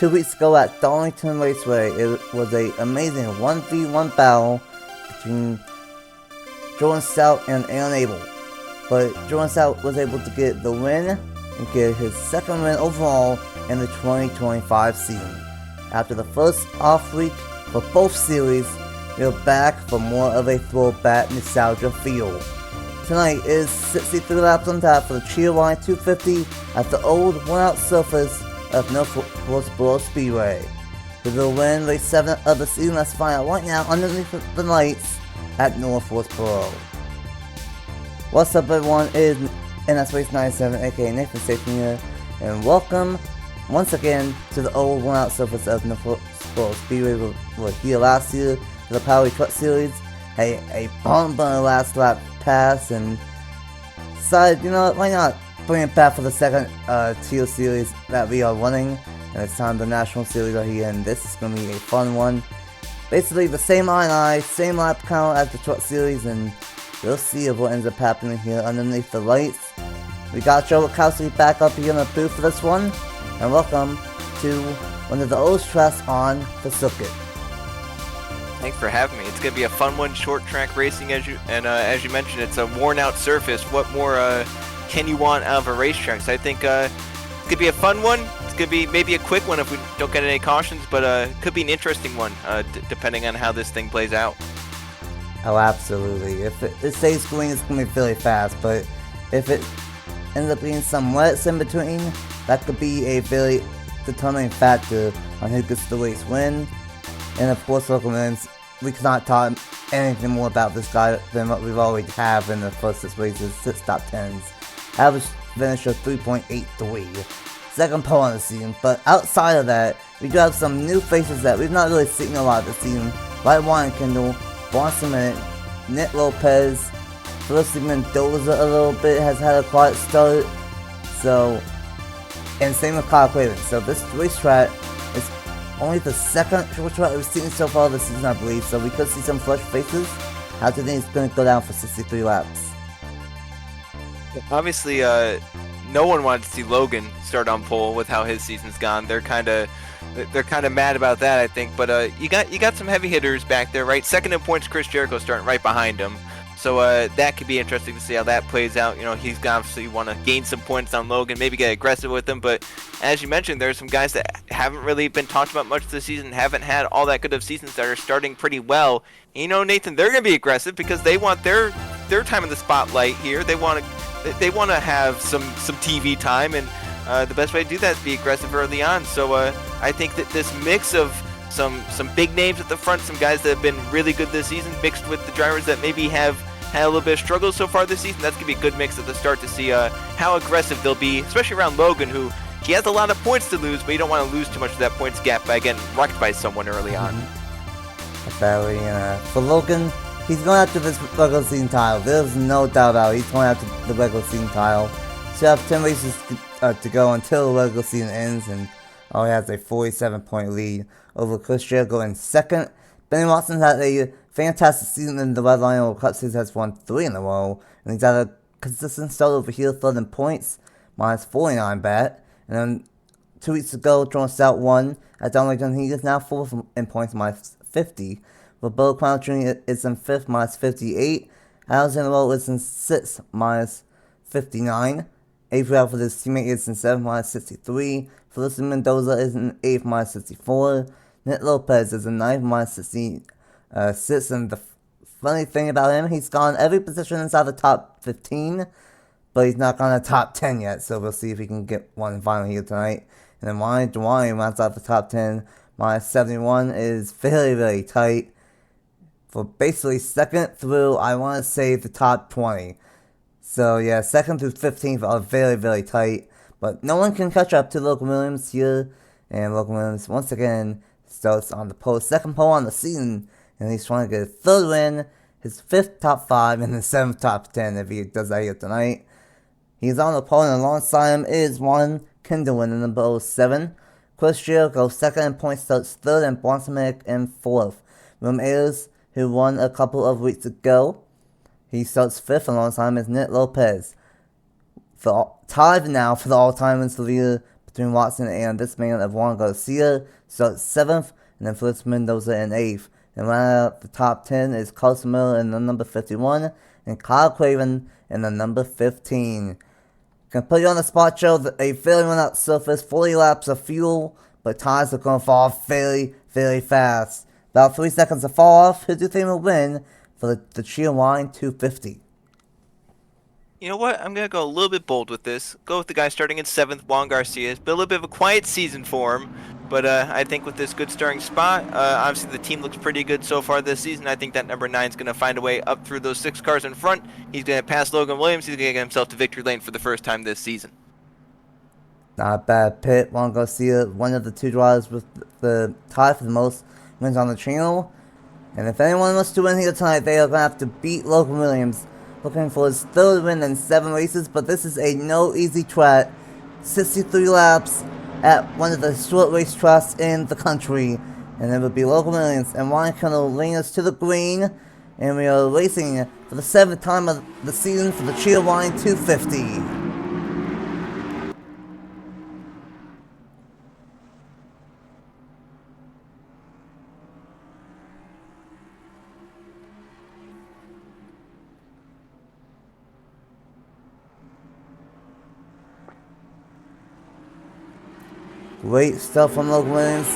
2 weeks ago at Darlington Raceway, it was an amazing 1v1 battle between Jordan Stout and Aaron Abel. But Jordan Stout was able to get the win and get his second win overall in the 2025 season. After the first off week for both series, we are back for more of a throwback nostalgia feel. Tonight is 63 laps on tap for the Cheerwine 250 at the old worn-out surface of North Wilkesboro Speedway. Who will win race 7 of the season? Let's find out right now underneath the lights at North Wilkesboro. What's up, everyone? It is NS Race 97, aka Nathan Stapleton here, and welcome once again to the old worn-out surface of North Wilkesboro Speedway. We were here last year for the Power Truck Series. A bumper last lap pass, and decided, you know what, why not bring it back for the second tier series that we are running. And it's time the National Series are here, and this is going to be a fun one. Basically the same I, same lap count as the Truck Series, and we'll see what ends up happening here underneath the lights. We got Joe Kowski back up here in the booth for this one, and welcome to one of the oldest tracks on the circuit. Thanks for having me. It's gonna be a fun one, short track racing, as you mentioned, it's a worn out surface. What more can you want out of a racetrack? So I think it's gonna be a fun one. It's gonna be maybe a quick one if we don't get any cautions, but could be an interesting one depending on how this thing plays out. Oh, absolutely. If it stays green, it's gonna be really fast, but if it ends up being some wets in between, that could be a very determining factor on who gets the race win. And of course, local wins, we cannot talk anything more about this guy than what we've already have in the first 6 races, 6 top 10s. Average finish of 3.83. Second pole on the season, but outside of that, we do have some new faces that we've not really seen a lot this season, like Warren Kendall, Bronson, Nick Lopez, Felicity Mendoza a little bit, has had a quiet start, so, and same with Kyle Craven. So this racetrack is only the second racetrack we've seen so far this season, I believe, so we could see some fresh faces. How do you think it's going to go down for 63 laps? Obviously, no one wanted to see Logan start on pole with how his season's gone. They're kind of mad about that, I think. But you got some heavy hitters back there, right? Second in points, Chris Jericho starting right behind him. So that could be interesting to see how that plays out. You know, he's obviously want to gain some points on Logan, maybe get aggressive with him. But as you mentioned, there's some guys that haven't really been talked about much this season, haven't had all that good of seasons, that are starting pretty well. And, you know, Nathan, they're going to be aggressive because they want their time in the spotlight here. They want to have some TV time, and the best way to do that is be aggressive early on. So I think that this mix of some big names at the front, some guys that have been really good this season, mixed with the drivers that maybe have had a little bit of struggles so far this season, that's going to be a good mix at the start to see how aggressive they'll be, especially around Logan, who he has a lot of points to lose, but you don't want to lose too much of that points gap by getting wrecked by someone early on. Exactly. For Logan, he's going after this regular season title. There's no doubt about it. He's going after the regular season title. So have 10 races to go until the regular season ends, and he has a 47-point lead over Chris Jericho in second. Benny Watson's had a fantastic season in the Red Lion Cup Series, has won 3 in a row, and he's had a consistent start over here, third in points, minus 49 bat. And then 2 weeks ago, Jordan Stout won at Darlington. He is now 4th in points, minus 50. Roberto Crown Jr. is in 5th, minus 58. Alexander Rowe is in 6th, minus 59. Avery Alford, his teammate, is in 7th, minus 63. Felicity Mendoza is in 8th, minus 64. Nick Lopez is in 9th, minus 66. And the funny thing about him, he's gone every position inside the top 15, but he's not gone to the top 10 yet, so we'll see if he can get one final here tonight. And then Ryan Dwayne rounds out the top 10, minus 71 is very, very tight. For basically second through, I want to say, the top 20. So yeah, second through 15th are very, very tight. But no one can catch up to Logan Williams here. And Logan Williams, once again, starts on the pole. Second pole on the season. And he's trying to get a third win. His 5th top 5 and his 7th top 10 if he does that here tonight. He's on the pole, and alongside him is Warren Kendall in number 07. Chris Jericho, second in points, starts 3rd, and Bronson in 4th. William Ayers, who won a couple of weeks ago, he starts 5th, alongside him is Nick Lopez. Tied now for the all-time wins leader between Watson and this man of Juan Garcia. So 7th, and then Felix Mendoza in 8th. And rounding out the top 10 is Carson Miller in the number 51, and Kyle Craven in the number 15. Can put you on the spot, show a fairly run out surface, 40 laps of fuel, but tires are going to fall off very, very fast. About 3 seconds to fall off. Who do you think will win for the Cheerwine 250? You know what? I'm going to go a little bit bold with this. Go with the guy starting in 7th, Juan Garcia. It's been a little bit of a quiet season for him, but I think with this good starting spot, obviously the team looks pretty good so far this season. I think that number 9 is going to find a way up through those 6 cars in front. He's going to pass Logan Williams. He's going to get himself to victory lane for the first time this season. Not a bad pit. Juan Garcia, one of the 2 drivers with the tie for the most wins on the channel. And if anyone wants to win here tonight, they are going to have to beat Logan Williams, looking for his 3rd win in 7 races. But this is a no easy track. 63 laps at one of the short race tracks in the country. And it would be Logan Williams and Ryan Kendall leading us to the green. And we are racing for the 7th time of the season for the Cheerwine 250. Great stuff from Logan Williams.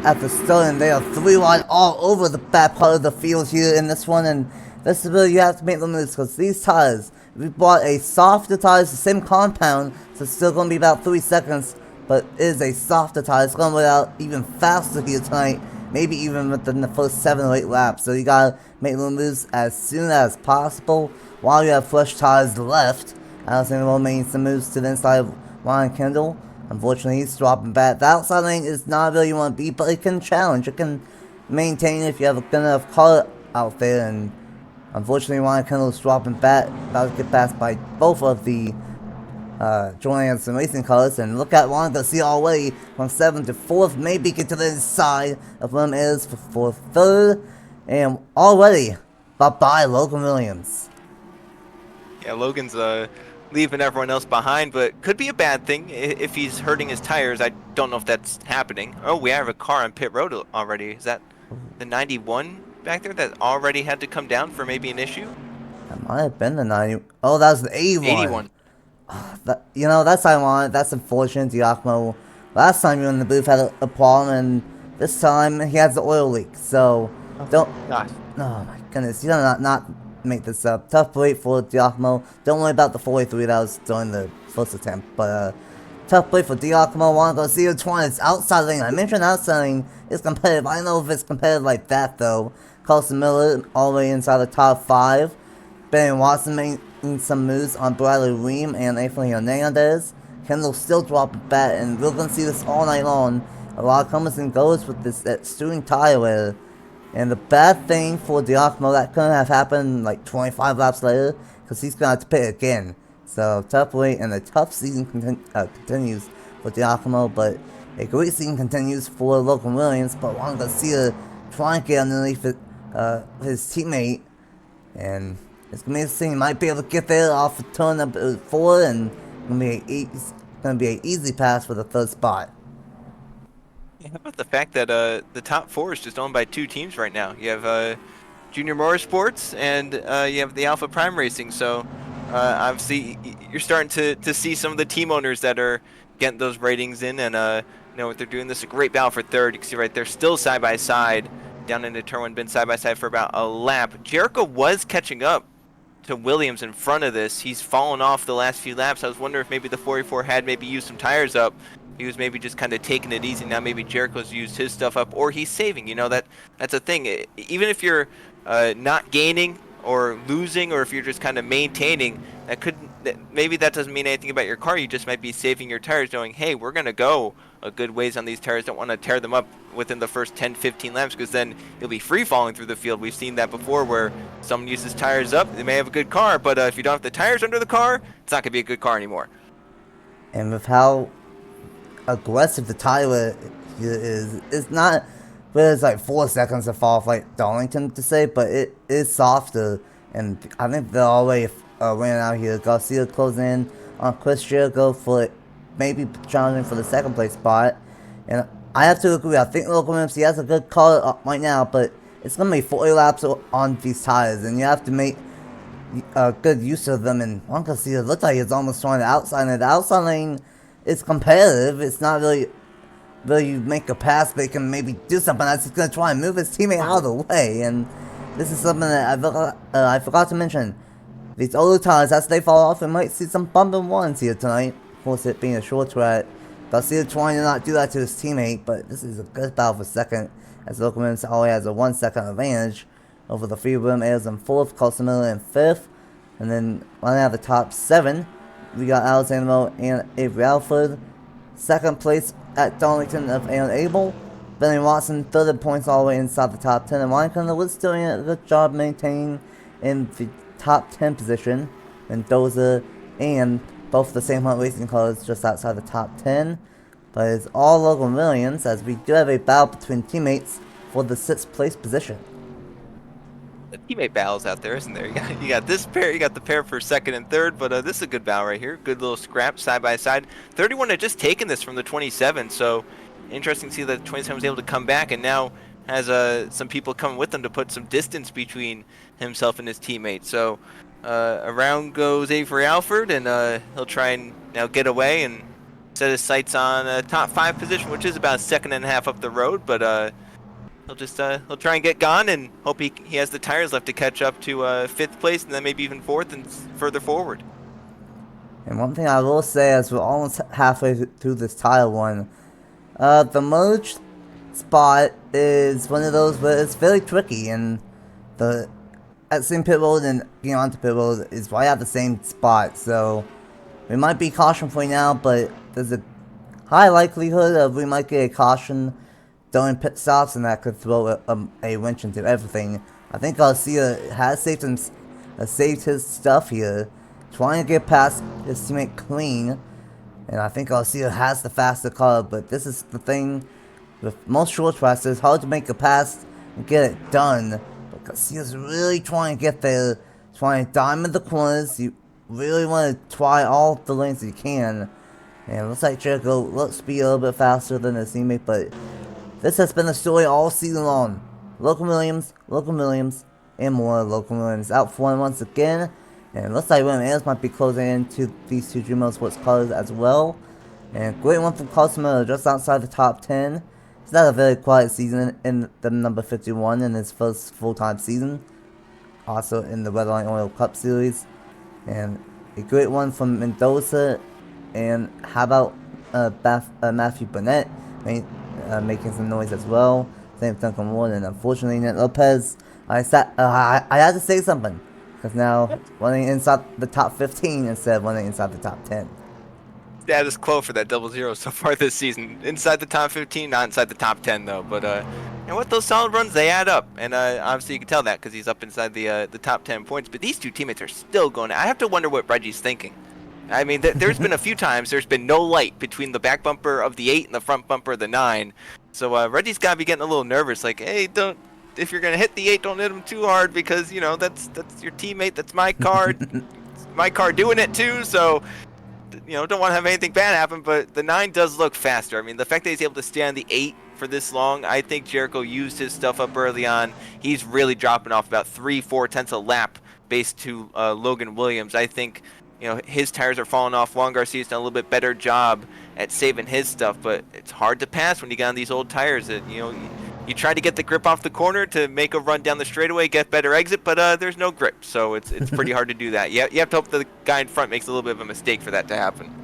At the start, and they are 3 wide all over the back part of the field here in this one. And this is where you have to make the moves, because these tires, we bought a softer tires, the same compound, so it's still going to be about 3 seconds, but it is a softer tire. It's going to wear out even faster here tonight, maybe even within the first 7 or 8 laps. So you got to make the moves as soon as possible while you have fresh tires left. Alexander will make some moves to the inside of Ryan Kendall. Unfortunately, he's dropping back. The outside lane is not really you want to be, but it can challenge. It can maintain if you have a good enough car out there. And unfortunately, Ryan Kendall is dropping back, about to get passed by both of the Jordan Anderson racing cars. And look at Juan Garcia already from 7th to 4th. Maybe get to the inside of where it is for 3rd. And already, bye-bye Logan Williams. Yeah, Logan's leaving everyone else behind, but could be a bad thing if he's hurting his tires. I don't know if that's happening. Oh, we have a car on pit road already. Is that the 91 back there that already had to come down for maybe an issue? That might have been the 90. Oh, that was the 81. 81. You know, that's ironic. That's unfortunate. Giacomo, last time you were in the booth, had a problem, and this time he has the oil leak. So, don't. Gosh. Oh my goodness. You don't not make this up. Tough break for Giacomo. Don't worry about the 43 that was during the first attempt. But, tough break for Giacomo. Juan Garcia 20. It's outside lane. I mentioned outside lane is competitive. I don't know if it's competitive like that, though. Carson Miller all the way inside the top 5. Ben Watson making some moves on Bradley Ream and Anthony Hernandez. Kendall still dropping back, and we're going to see this all night long. A lot of comes and goes with this stewing tire wear. And the bad thing for Giacomo, that couldn't have happened like 25 laps later, because he's going to have to pit again. So, tough wait, and a tough season continues for Giacomo, but a great season continues for Logan Williams. But Juan Garcia trying to get underneath his teammate, and it's going to be interesting. He might be able to get there off the turn number 4, and it's going to be an easy pass for the 3rd spot. Yeah, how about the fact that the top 4 is just owned by 2 teams right now? You have Junior Motorsports and you have the Alpha Prime Racing. So obviously you're starting to see some of the team owners that are getting those ratings in, and you know what they're doing. This is a great battle for 3rd. You can see right there, still side by side down into turn 1, been side by side for about a lap. Jericho was catching up to Williams in front of this. He's fallen off the last few laps. I was wondering if maybe the 44 had maybe used some tires up. He was maybe just kind of taking it easy. Now maybe Jericho's used his stuff up, or he's saving. You know, that's a thing. Even if you're not gaining or losing, or if you're just kind of maintaining, maybe that doesn't mean anything about your car. You just might be saving your tires, knowing, hey, we're going to go a good ways on these tires. Don't want to tear them up within the first 10, 15 laps, because then you'll be free falling through the field. We've seen that before, where someone uses tires up. They may have a good car, but if you don't have the tires under the car, it's not going to be a good car anymore. And with how aggressive the tire is, it's not, but it's like 4 seconds to fall off, like Darlington to say, but it is softer, and I think they're already winning out here. Garcia closing in on Chris Jericho for maybe challenging for the second place spot. And I have to agree, I think Logan Williams, he has a good car right now, but it's going to be 40 laps on these tires, and you have to make good use of them. And Juan Garcia looks like he's almost trying to outside, and the outside lane is competitive. It's not really you make a pass, but he can maybe do something. That's just going to try and move his teammate out of the way. And this is something that I forgot to mention. These older tires, as they fall off, we might see some bumping ones here tonight. Of course, it being a short track. Garcia trying to not do that to his teammate, but this is a good battle for second, as Logan Williams only has a 1 second advantage over the free room airs in 4th, Carson Miller in 5th. And then running out of the top 7, we got Alexander and Avery Alford. Second place at Darlington of Aaron Abel. Benny Watson, 3rd in points all the way inside the top 10. And Ryan Cunliffe was doing a good job maintaining in the top 10 position. Mendoza and both the same Hunt Racing cars just outside the top 10. But it's all Logan Williams, as we do have a battle between teammates for the 6th place position. The teammate battles out there, isn't there? You got this pair, you got the pair for 2nd and 3rd, but this is a good battle right here. Good little scrap side by side. 31 had just taken this from the 27, so interesting to see that the 27 was able to come back and now has some people coming with him to put some distance between himself and his teammate. So around goes Avery Alford, and he'll try and now get away and set his sights on a top 5 position, which is about a second and a half up the road, but he'll try and get gone and hope he has the tires left to catch up to 5th place and then maybe even 4th and further forward. And one thing I will say, as we're almost halfway through this tire one, the merge spot is one of those where it's very tricky, and the at same pit road and getting onto pit road is right at the same spot, so we might be caution for now, but there's a high likelihood of we might get a caution during pit stops, and that could throw a wrench into everything. I think Garcia has saved his stuff here, trying to get past his teammate clean, and I think Garcia has the faster car, but this is the thing with most short tracks, it's hard to make a pass and get it done, but Garcia's really trying to get there, trying to diamond the corners. You really want to try all the lanes you can, and it looks like Jericho looks to be a little bit faster than his teammate, but this has been the story all season long. Logan Williams, and more. Logan Williams out for one once again, and it looks like William Ayers might be closing into these two Dream Sports cars as well. And great one from Carson Miller, just outside the top 10. He's had a very quiet season in the number 51 in his first full-time season. Also in the Redline Oil Cup Series. And a great one from Mendoza. And how about Matthew Burnett making some noise as well. Same with Duncan Ward, and unfortunately Nate Lopez. I had to say something, because now running inside the top 15 instead of running inside the top 10. Status quo for that 00 so far this season. Inside the top 15, not inside the top 10 though. But and with those solid runs, they add up, and obviously you can tell that because he's up inside the top 10 points. But these two teammates are still going. I have to wonder what Reggie's thinking. I mean, there's been a few times there's been no light between the back bumper of the 8 and the front bumper of the 9. So Reggie's got to be getting a little nervous. Like, hey, if you're gonna hit the 8, don't hit him too hard, because you know that's your teammate. That's my car. My car doing it too. So you know, don't want to have anything bad happen. But the 9 does look faster. I mean, the fact that he's able to stay on the 8 for this long, I think Jericho used his stuff up early on. He's really dropping off about 3-4 tenths a lap based to Logan Williams. I think, you know, his tires are falling off. Juan Garcia's done a little bit better job at saving his stuff, but it's hard to pass when you get on these old tires. That, you know, you try to get the grip off the corner to make a run down the straightaway, get better exit, but there's no grip, so it's pretty hard to do that. You have to hope the guy in front makes a little bit of a mistake for that to happen.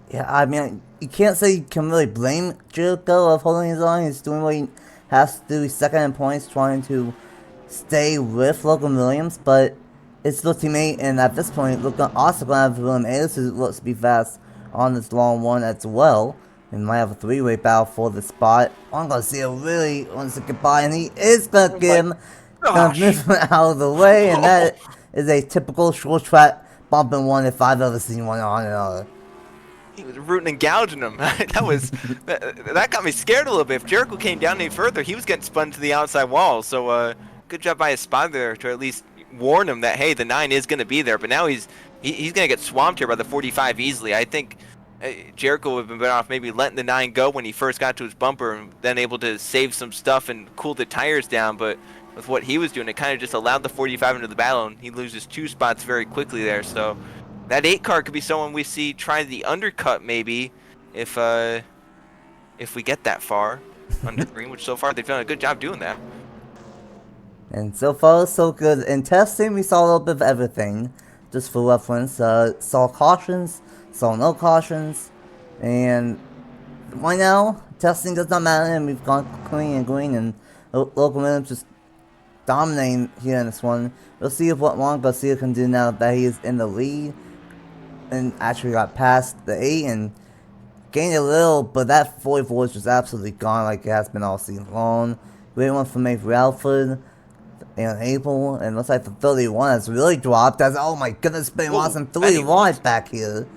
Yeah, I mean, you can't say you can really blame Jericho of holding his line. He's doing what he has to do. He's second in points, trying to stay with Logan Williams, but it's still teammate, and at this point, also going to have William Ayers, who looks to be fast on this long one as well. And might have a 3-way battle for the spot. Juan Garcia really wants to get by, and he is going to get him, move him out of the way, and that is a typical short track bumping one if I've ever seen one on another. He was rooting and gouging him. that got me scared a little bit. If Jericho came down any further, he was getting spun to the outside wall. So good job by his spotter there to at least warn him that, hey, the 9 is going to be there. But now he's going to get swamped here by the 45 easily. I think Jericho would have been better off maybe letting the 9 go when he first got to his bumper and then able to save some stuff and cool the tires down. But with what he was doing, it kind of just allowed the 45 into the battle, and he loses 2 spots very quickly there. So that 8 car could be someone we see try the undercut maybe if we get that far under green, which so far they've done a good job doing that. And so far, so good. In testing, we saw a little bit of everything. Just for reference, saw cautions, saw no cautions, and right now, testing does not matter, and we've gone clean and green, and local Williams just dominating here in this one. We'll see what Juan Garcia can do now that he is in the lead, and actually got past the 8 and gained a little, but that 44 is just absolutely gone like it has been all season long. Great one from Avery Alford and April, and looks like the 31 has really dropped. As oh my goodness, Ben Watson 3 wide back here.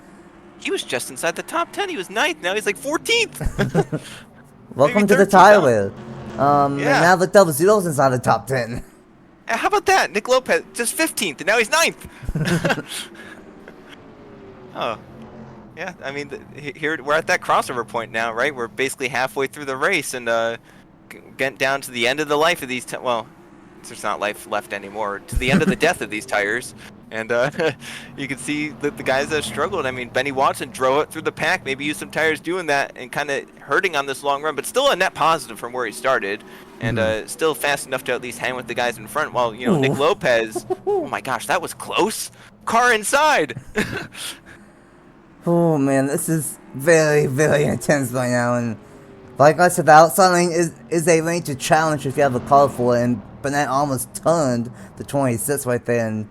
He was just inside the top 10. He was 9th. Now he's like 14th. Welcome to the tire. Yeah. And now the double zero's inside the top 10. How about that? Nick Lopez just 15th, and now he's 9th. Oh, yeah. I mean, here we're at that crossover point now, right? We're basically halfway through the race, and getting down to the end of the life of these. Well, there's not life left anymore. To the end of the death of these tires, and you can see that the guys that have struggled. I mean, Benny Watson drove it through the pack. Maybe used some tires doing that, and kind of hurting on this long run, but still a net positive from where he started, and still fast enough to at least hang with the guys in front. While Nick Lopez, oh my gosh, that was close. Car inside. Oh man, this is very, very intense right now, and like I said, the outside lane is a lane to challenge if you have a car for it, and Burnett almost turned the 26 right there, and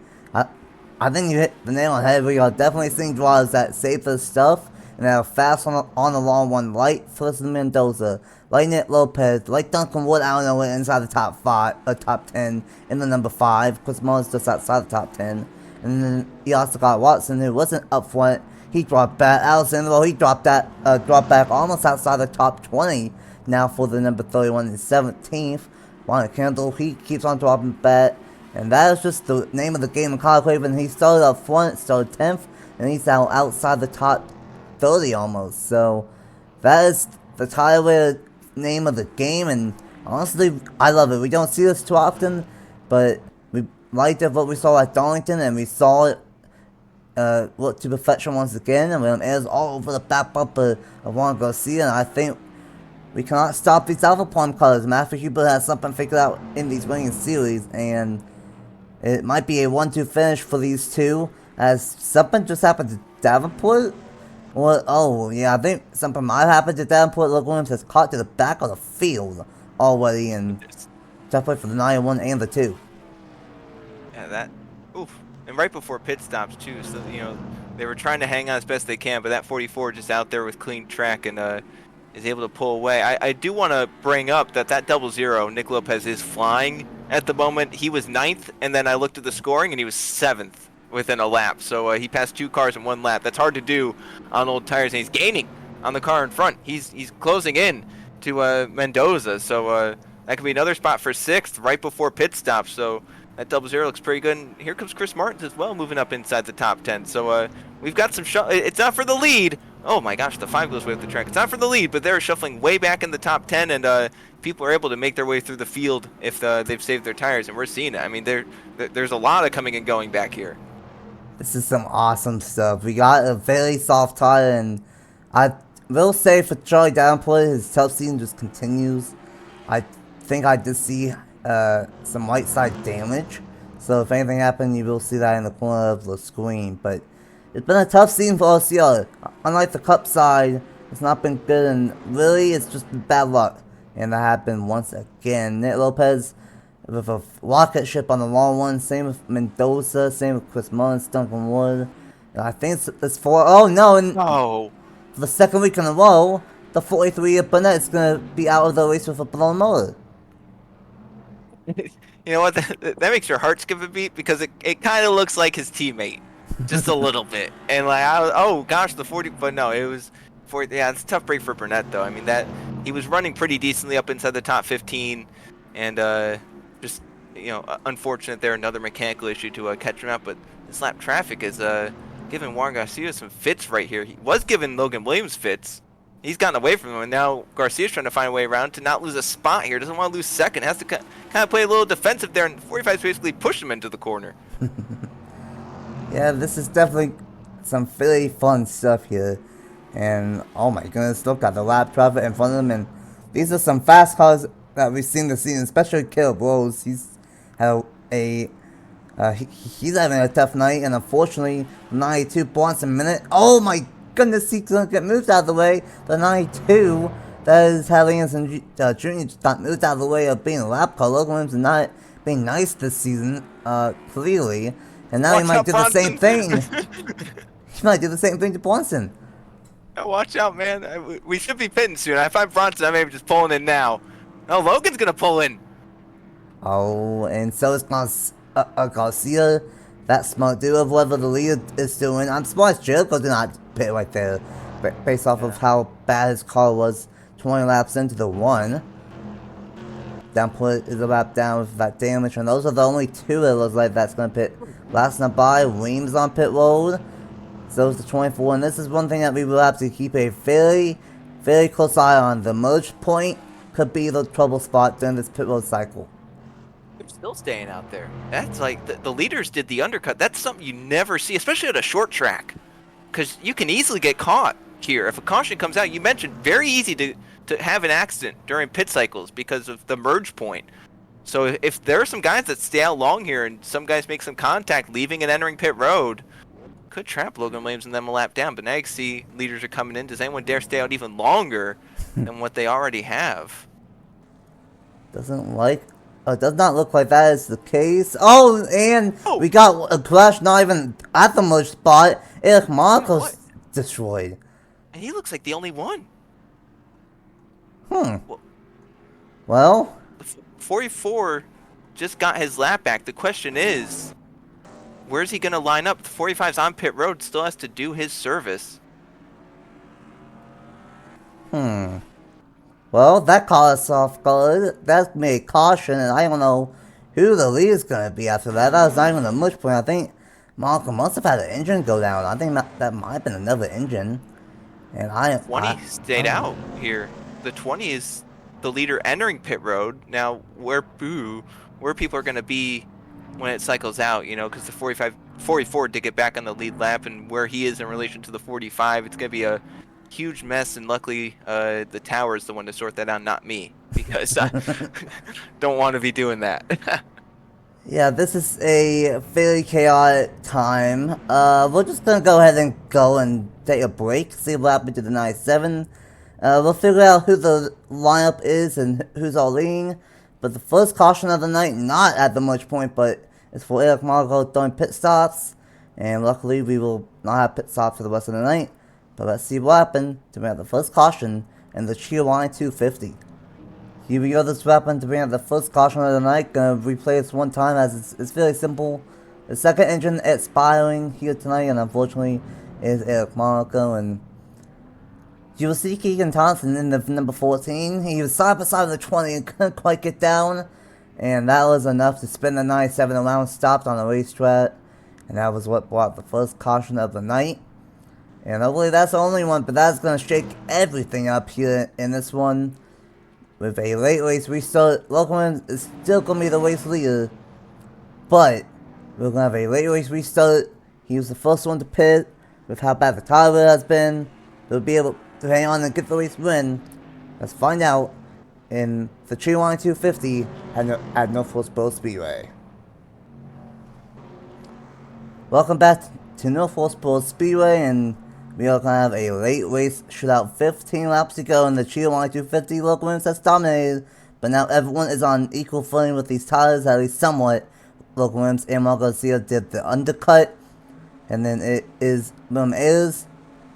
I think you hit the nail on the head. We are definitely seeing drivers that save their stuff and that are fast on the long one, like Felicity Mendoza, like Nick Lopez, like Duncan Wood. I don't know, inside the top 10 in the number 5. Chris Mullins just outside the top 10, and then you also got Watson, who wasn't up front. He dropped back. Alexander, he dropped back almost outside the top 20 now for the number 31 and 17th. Ronald Kendall, he keeps on dropping back. And that is just the name of the game in Kyle Craven. He started up front, started 10th, and he's now outside the top 30 almost. So that is the Tyler name of the game, and honestly, I love it. We don't see this too often, but we liked it what we saw at Darlington, and we saw it look to perfection once again, and it was all over the back bumper of Juan Garcia, and I think we cannot stop these Alpha Plum colors. Matthew Hubert has something figured out in these winning series, and it might be a 1-2 finish for these two, as something just happened to Davenport. Or, oh yeah, I think something might happen to Davenport. Look, Williams has caught to the back of the field already, and definitely for the 9-1 and the 2. Yeah, that, oof. And right before pit stops too, so they were trying to hang on as best they can, but that 44 just out there with clean track and is able to pull away. I do want to bring up that 00, Nick Lopez, is flying at the moment. He was 9th, and then I looked at the scoring, and he was 7th within a lap. So he passed 2 cars in 1 lap. That's hard to do on old tires, and he's gaining on the car in front. He's closing in to Mendoza, so that could be another spot for 6th right before pit stop. So that 00 looks pretty good. And here comes Chris Martins as well, moving up inside the top 10. So we've got some it's not for the lead. Oh my gosh, the 5 goes way up the track. It's not for the lead, but they're shuffling way back in the top 10, and people are able to make their way through the field if they've saved their tires, and we're seeing it. I mean, there's a lot of coming and going back here. This is some awesome stuff. We got a very soft tire, and I will say for Charlie Davenport, his tough season just continues. I think I did see some right side damage, so if anything happened, you will see that in the corner of the screen. But it's been a tough season for OCR. Unlike the Cup side, it's not been good, and really, it's just been bad luck. And that happened once again. Nick Lopez with a rocket ship on the long one. Same with Mendoza. Same with Chris Mullins, Duncan Wood. And I think it's 4. Oh no! And for the second week in a row, the 43 of Burnett is going to be out of the race with a blown motor. You know what? That makes your heart skip a beat, because it kind of looks like his teammate, just a little bit. And like, oh gosh, the 40. But no, it was 40. Yeah, it's a tough break for Burnett though. I mean, that he was running pretty decently up inside the top 15, and just unfortunate there, another mechanical issue to catch him up. But this lap traffic is giving Juan Garcia some fits right here. He was giving Logan Williams fits. He's gotten away from him, and now Garcia's trying to find a way around to not lose a spot here. Doesn't want to lose second. Has to kind of play a little defensive there, and 45's basically pushed him into the corner. Yeah, this is definitely some really fun stuff here. And oh my goodness, look at the lap traffic in front of him. And these are some fast cars that we've seen this season, especially Caleb Rose. He's had he's having a tough night, and unfortunately, 92 Bronson minute. Oh my goodness, he's gonna get moved out of the way. The 92 that is having some junior got moved out of the way of being a lap car. Logan Williams is not being nice this season, clearly. And now he might do the same thing. He might do the same thing to Bronson. Watch out, man. We should be pitting soon. I find Bronson, I may be just pulling in now. No, Logan's gonna pull in. Oh, and so is Garcia. That smart duo of whatever the leader is doing. I'm surprised Jericho did not pit right there, based off of how bad his car was 20 laps into the one. Downput is a lap down with that damage, and those are the only two it looks like that's going to pit. Last night by, Weems on pit road. So is the 24, and this is one thing that we will have to keep a very close eye on. The merge point could be the trouble spot during this pit road cycle. They're still staying out there. That's like, the leaders did the undercut. That's something you never see, especially at a short track. Because you can easily get caught here. If a caution comes out, you mentioned, very easy to have an accident during pit cycles because of the merge point. So if there are some guys that stay out long here and some guys make some contact leaving and entering pit road, could trap Logan Williams and them a lap down. But now you see leaders are coming in. Does anyone dare stay out even longer than what they already have? Does not look like that is the case. Oh, and we got a crash not even at the merge spot. Eric Marco's destroyed. And he looks like the only one. Well, 44 just got his lap back. The question is, where's he going to line up? The 45's on pit road, still has to do his service. Well, that caught us off guard. That made caution, and I don't know who the lead is going to be after that. That was not even a much point. I think Malcolm must have had an engine go down. I think that might have been another engine. And 20 stayed out here. The 20 is the leader entering pit road. Now, where people are going to be when it cycles out, you know, because the 44 did get back on the lead lap, and where he is in relation to the 45, it's going to be a huge mess, and luckily the tower is the one to sort that out, not me, because I don't want to be doing that. Yeah, this is a very chaotic time. We're just gonna go ahead and take a break, see what happened to the 97. We'll figure out who the lineup is and who's all leading. But the first caution of the night, not at the merge point, but it's for Eric Marco doing pit stops. And luckily we will not have pit stops for the rest of the night. But let's see what happened to bring out the first caution in the Cheerwine 250. Here we go, this weapon to bring out the first caution of the night. Gonna replay this one time as it's very simple. The second engine expiring here tonight, and unfortunately is Eric Marco. And you will see Keegan Thompson in the number 14. He was side by side with the 20 and couldn't quite get down. And that was enough to spin the 97 around, stopped on the racetrack. And that was what brought the first caution of the night. And hopefully that's the only one, but that's going to shake everything up here in this one. With a late race restart, Logan is still going to be the race leader. But we're going to have a late race restart. He was the first one to pit. With how bad the tire has been, he'll be able to hang on and get the race win. Let's find out in the Cheerwine 250 at North Wilkesboro Speedway. Welcome back to North Wilkesboro Speedway, and we are going to have a late race shootout. 15 laps to go in the Cheerwine 250. Logan Williams has dominated, but now everyone is on equal footing with these tires, at least somewhat. Logan Williams and Marco Garcia did the undercut, and then it is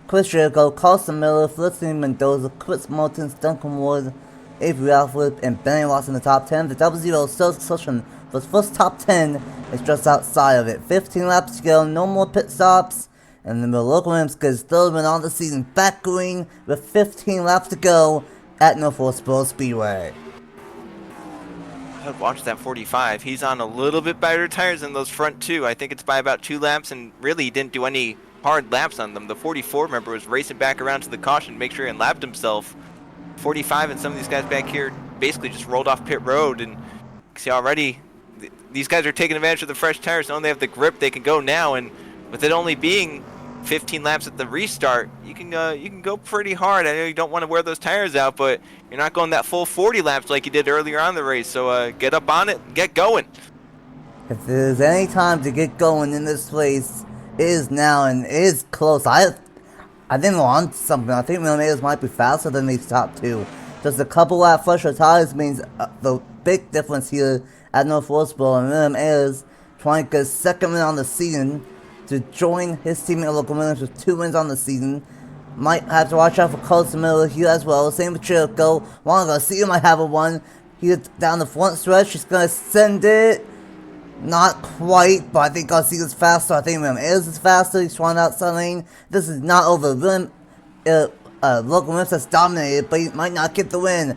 Chris Jericho, Carson Miller, Felicity Mendoza, Chris Martins, Duncan Ward, Avery Alfred, and Benny Ross in the top 10. The double zero session for his first top 10 is just outside of it. 15 laps to go, no more pit stops. And then Logan Williams gets third win on the season, back green with 15 laps to go at North Wilkesboro Speedway. I've watched that 45. He's on a little bit better tires than those front two. I think it's by about 2 laps, and really he didn't do any hard laps on them. The 44 member was racing back around to the caution, make sure he lapped himself. 45 and some of these guys back here basically just rolled off pit road, and see already these guys are taking advantage of the fresh tires, knowing they have the grip, they can go now, and with it only being 15 laps at the restart, you can go pretty hard. I know you don't want to wear those tires out, but you're not going that full 40 laps like you did earlier on the race, so get up on it and get going. If there's any time to get going in this race, it is now, and it is close. I think we're on something. I think Ramirez might be faster than these top two. Just a couple lap fresher tires means the big difference here at North Wilkesboro, and Ramirez trying to get a second win on the season to join his teammate Logan Williams with 2 wins on the season. Might have to watch out for Carson Miller here as well. Same with Chirico. Juan Garcia might have a one. He's down the front stretch. He's going to send it. Not quite, but I think Garcia's faster. I think Ramirez is faster. He's trying out lane. This is not over. Logan Williams has dominated, but he might not get the win.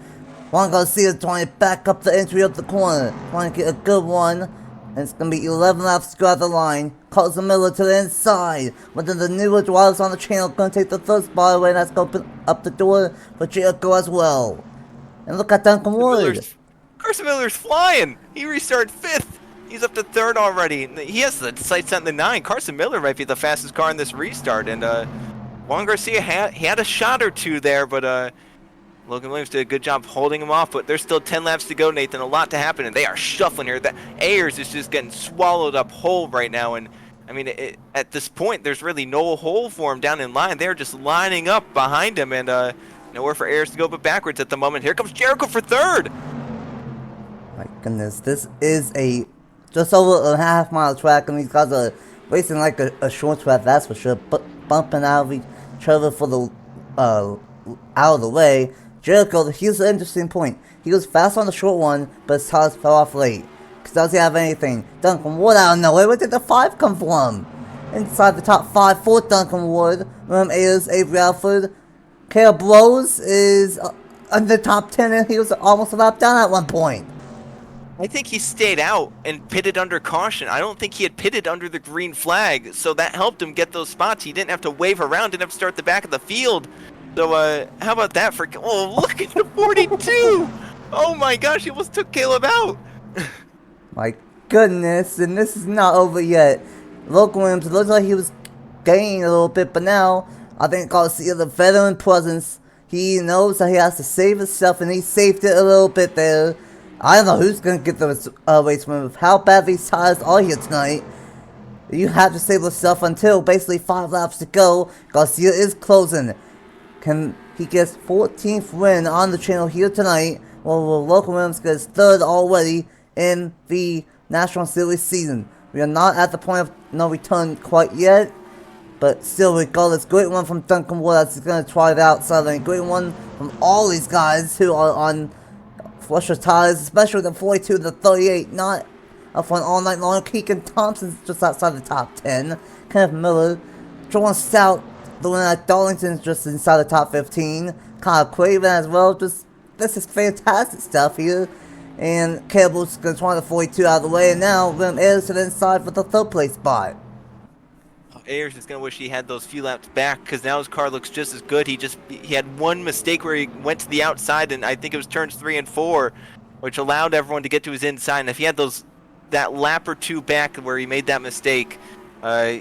Juan Garcia is trying to back up the entry up the corner. Trying to get a good one. And it's going to be 11 laps to go out the line. Carson Miller to the inside. One of the newer drivers on the channel going to take the third spot away. And that's going to open up the door for Jericho as well. And look at Duncan Wood. Carson Miller's flying. He restarted 5th. He's up to 3rd already. He has the sights set in the 9. Carson Miller might be the fastest car in this restart. And Juan Garcia had a shot or two there, but Logan Williams did a good job holding him off. But there's still 10 laps to go, Nathan. A lot to happen, and they are shuffling here. That Ayers is just getting swallowed up whole right now. And I mean, at this point, there's really no hole for him down in line. They're just lining up behind him, and nowhere for Ayers to go but backwards at the moment. Here comes Jericho for 3rd. My goodness, this is a just over a half-mile track, and these guys are racing like a short track, that's for sure. Bumping out of each other for the out of the way. Jericho, here's an interesting point. He was fast on the short one, but his tires fell off late. Cause does he have anything? Duncan Wood out of nowhere. Where did the 5 come from? Inside the top 5 for Duncan Wood. Ayers, Avery Alford. Caleb Rose is under the top 10, and he was almost a lap down at one point. I think he stayed out and pitted under caution. I don't think he had pitted under the green flag, so that helped him get those spots. He didn't have to wave around, didn't have to start the back of the field. So, how about that for... Oh, look at the 42! Oh my gosh, he almost took Caleb out! My goodness, and this is not over yet. Logan Williams, it looks like he was gaining a little bit, but now, I think Garcia, the veteran presence, he knows that he has to save himself, and he saved it a little bit there. I don't know who's going to get the race win with how bad these tires are here tonight. You have to save yourself until basically 5 laps to go. Garcia is closing. Can he get 14th win on the channel here tonight? Well, Logan Williams gets 3rd already in the National Series season. We are not at the point of no return quite yet. But still, regardless, great one from Duncan Wood as he's going to try it out. So, great one from all these guys who are on flusher tires, especially the 42 the 38, not up on all night long. Keegan Thompson's just outside the top 10. Kenneth Miller, Jordan Stout, the winner at Darlington's just inside the top 15. Kyle Craven as well. Just this is fantastic stuff here. And Cable's going to try the 42 out of the way, and now William Ayers to the inside for the 3rd place spot. Ayers is going to wish he had those few laps back, because now his car looks just as good. He had one mistake where he went to the outside, and I think it was turns 3 and 4, which allowed everyone to get to his inside. And if he had that lap or 2 back where he made that mistake,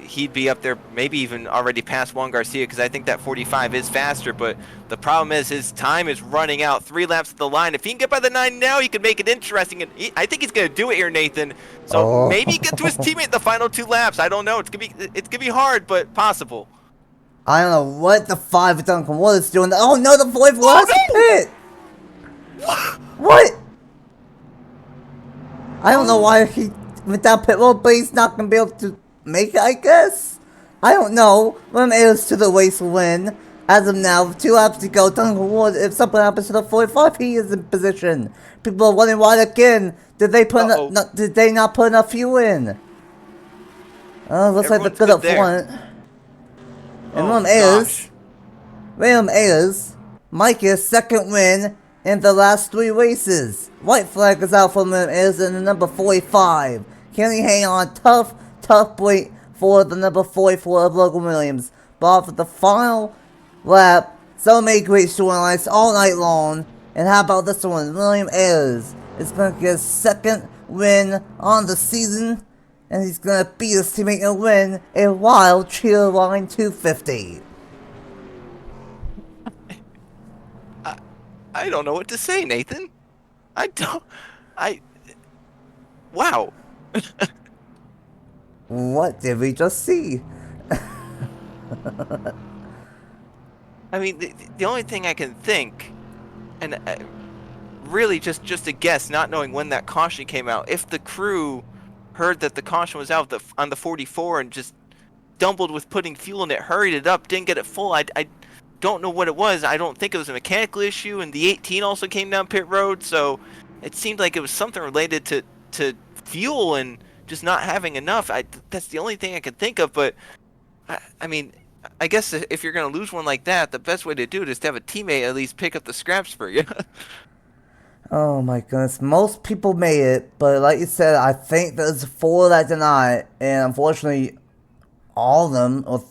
he'd be up there, maybe even already past Juan Garcia, because I think that 45 is faster. But the problem is his time is running out. 3 laps at the line. If he can get by the 9 now, he can make it interesting. And I think he's going to do it here, Nathan. So maybe get to his teammate in the final 2 laps. I don't know. It's gonna be hard, but possible. I don't know what the 5 with Duncan Wood is doing. Oh no, the 44 has a pit. What? I don't know why he went down pit road, but he's not gonna be able to make it, I guess? I don't know. William Ayers to the race win. As of now, with 2 laps to go, Duncan Wood, if something happens to the 45, he is in position. People are wondering why again. Did they not put enough fuel in? Looks like they're good up front. And William Ayers might get a 2nd win in the last 3 races. White flag is out for William Ayers in the number 45. Can he hang on? Tough break for the number 44 of Logan Williams. But for the final lap, so many great storylines all night long. And how about this one? William Ayers is going to get his second win on the season. And he's going to beat his teammate and win a wild Cheerwine 250. I don't know what to say, Nathan. Wow. What did we just see? I mean, the only thing I can think, and really just a guess, not knowing when that caution came out, if the crew heard that the caution was out on the 44 and just stumbled with putting fuel in it, hurried it up, didn't get it full, I don't know what it was. I don't think it was a mechanical issue, and the 18 also came down pit road, so it seemed like it was something related to fuel and just not having enough. That's the only thing I could think of, but I mean, I guess if you're going to lose one like that, the best way to do it is to have a teammate at least pick up the scraps for you. Oh my goodness, most people made it, but like you said, I think there's 4 that did not, and unfortunately, all of them, or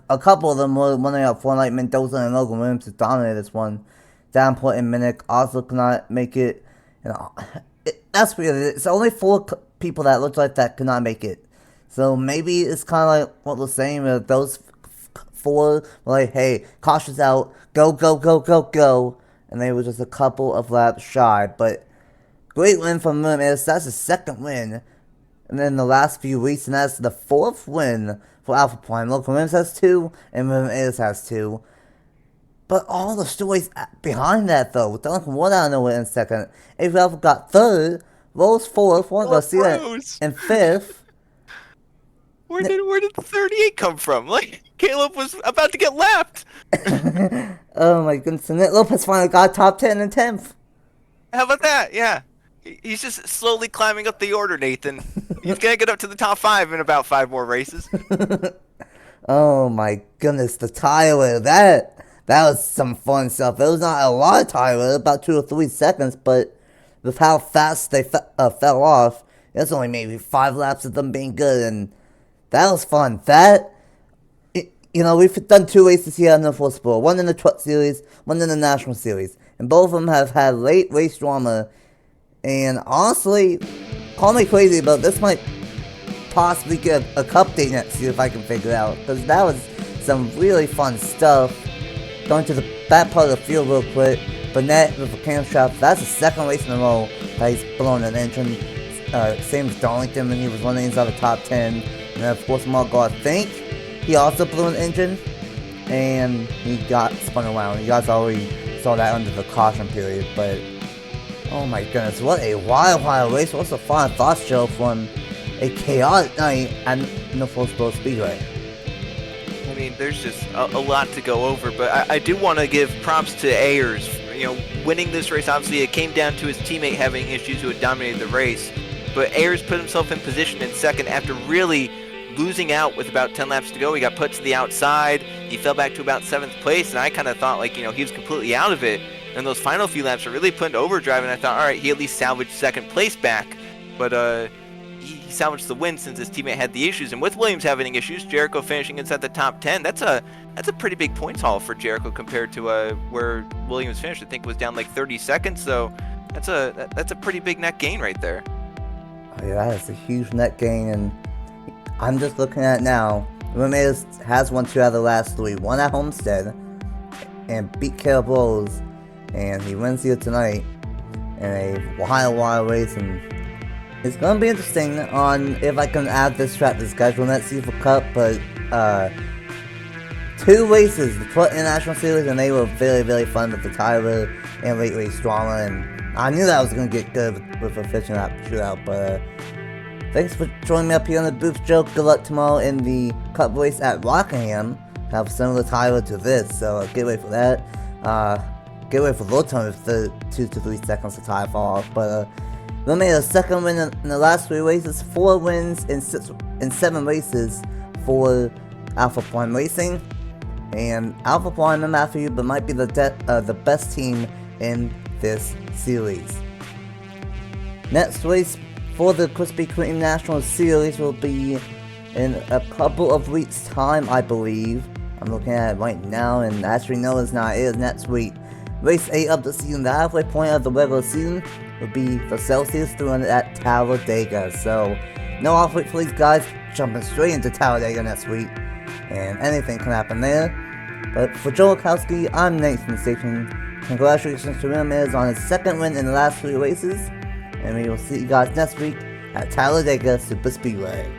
a couple of them were running up for, like Mendoza and Logan Williams to dominate this one. Davenport and Minnick also could not make it. You know, that's weird. It's only 4 people that look like that could not make it. So maybe it's kind of like what we're saying, those 4 were like, hey, caution's out, go, go, go, go, go. And they were just a couple of laps shy. But great win from Williams. That's his second win. And then the last few weeks, and that's the 4th win for Alpha Prime. Logan Williams has 2, and Williams has 2. But all the stories behind that, though, Duncan Wood out of nowhere in second. Avery Alpha got 3rd, Rose 4th, Juan Garcia in 5th. Where did the 38 come from? Like, Caleb was about to get lapped. Oh my goodness, and Lopez finally got top 10 and 10th. How about that? Yeah. He's just slowly climbing up the order, Nathan. He's going to get up to the top 5 in about 5 more races. Oh my goodness, the Tyler, that was some fun stuff. It was not a lot of Tyler, about 2 or 3 seconds, but with how fast they fell off, it's only maybe 5 laps of them being good, and that was fun. You know, we've done 2 races here in North Wilkesboro, one in the Truck Series, one in the National Series, and both of them have had late race drama. And honestly, call me crazy, but this might possibly get a cup date next year if I can figure it out. Because that was some really fun stuff. Going to the back part of the field real quick. Burnett with a camshaft. That's the 2nd race in a row that he's blown an engine. Same as Darlington when he was running inside the top 10. And then of course Margot, I think he also blew an engine. And he got spun around. You guys already saw that under the caution period, but oh my goodness, what a wild race. What's a fun thought show from a chaotic night at North Wilkesboro Speedway. I mean, there's just a lot to go over, but I do want to give props to Ayers. You know, winning this race, obviously it came down to his teammate having issues who had dominated the race, but Ayers put himself in position in second after really losing out with about 10 laps to go. He got put to the outside, he fell back to about 7th place, and I kind of thought, like, you know, he was completely out of it. And those final few laps are really put into overdrive, and I thought, all right, he at least salvaged 2nd place back. But he salvaged the win since his teammate had the issues. And with Williams having issues, Jericho finishing inside the top 10, that's a pretty big points haul for Jericho compared to where Williams finished. I think it was down like 30 seconds, so that's a pretty big net gain right there. Oh yeah, that is a huge net gain, and I'm just looking at it now. Ramirez has won 2 out of the last 3. One at Homestead, and beat Caleb Rose. And he wins here tonight in a wild race, and it's gonna be interesting on if I can add this track to the schedule next year for Cup. But 2 races, the Truck National Series, and they were very fun with the Tyler and late race drama, and I knew that was gonna get good with a 15-lap shootout. But thanks for joining me up here on the booth, Joe. Good luck tomorrow in the Cup race at Rockingham. Have similar Tyler to this, so get ready for that. Get ready for low time with the 2 to 3 seconds to tie fall off. But they made a 2nd win in the last 3 races, 4 wins in 7 races for Alpha Prime Racing. And Alpha Prime, I'm after you, but might be the best team in this series. Next race for the Krispy Kreme National Series will be in a couple of weeks' time, I believe. I'm looking at it right now, and actually no, it's not. It is next week. Race 8 of the season, the halfway point of the regular season, will be the Celsius 300 at Talladega. So, no off week for these guys, jumping straight into Talladega next week, and anything can happen there. But for Joe Lukowski, I'm Nathan Stapleton. Congratulations to Ramirez on his second win in the last 3 races, and we will see you guys next week at Talladega Super Speedway.